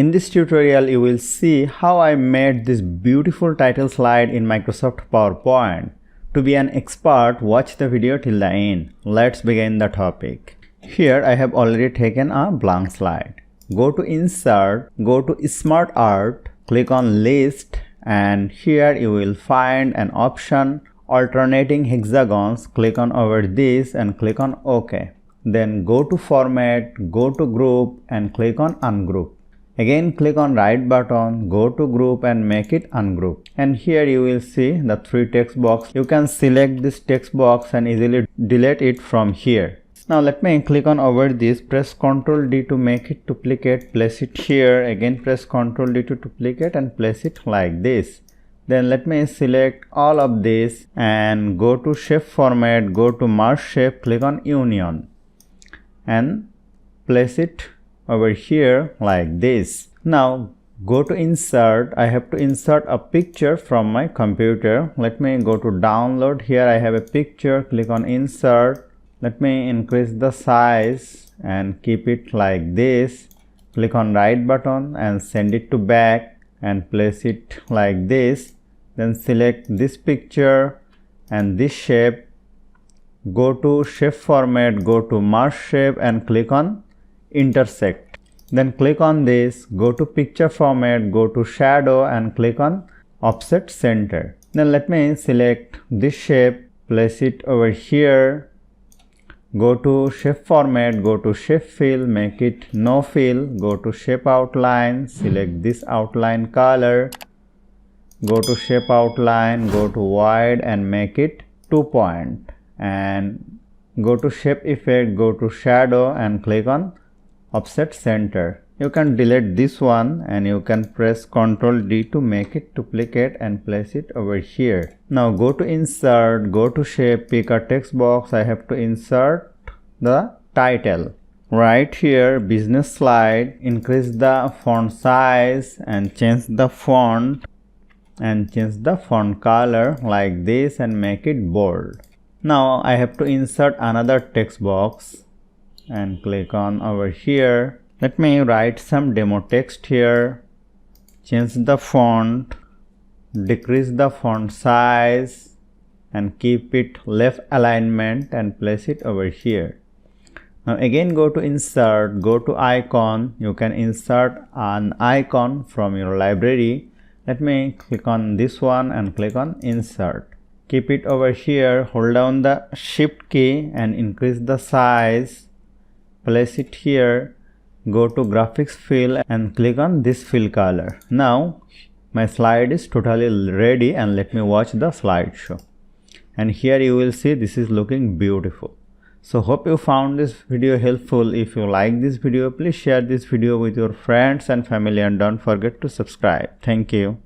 In this tutorial, you will see how I made this beautiful title slide in Microsoft PowerPoint. To be an expert, watch the video till the end. Let's begin the topic. Here I have already taken a blank slide. Go to Insert, go to Smart Art, click on List, and here you will find an option Alternating Hexagons. Click on over this and click on OK. Then go to Format, go to Group and click on Ungroup. Again click on right button, go to group and make it ungroup. And here you will see the three text box. You can select this text box and easily delete it from here. Now let me click on over this, press Ctrl D to make it duplicate, place it here, again press Ctrl D to duplicate and place it like this. Then let me select all of this and go to shape format, go to merge shape, click on union and place it over here like this. Now go to insert. I have to insert a picture from my computer. Let me go to download. Here I have a picture. Click on insert. Let me increase the size and keep it like this. Click on right button and send it to back and place it like this. Then select this picture and this shape. Go to shape format, go to merge shape and click on intersect. Then click on this, go to picture format, go to shadow and click on offset center. Then let me select this shape, place it over here, go to shape format, go to shape fill, make it no fill, go to shape outline, select this outline color, go to shape outline, go to wide and make it 2 point and go to shape effect, go to shadow and click on offset center. You can delete this one and you can press Ctrl D to make it duplicate and place it over here. Now go to insert, go to shape, pick a text box. I have to insert the title. Right here business slide, increase the font size and change the font and change the font color like this and make it bold. Now I have to insert another text box and click on over here. Let me write some demo text here. Change the font, decrease the font size and keep it left alignment and place it over here. Now again go to insert, go to icon. You can insert an icon from your library. Let me click on this one and click on insert. Keep it over here, hold down the shift key and increase the size. Place it here, go to graphics fill and click on this fill color. Now my slide is totally ready and let me watch the slideshow. And here you will see this is looking beautiful. So hope you found this video helpful. If you like this video, please share this video with your friends and family and don't forget to subscribe. Thank you.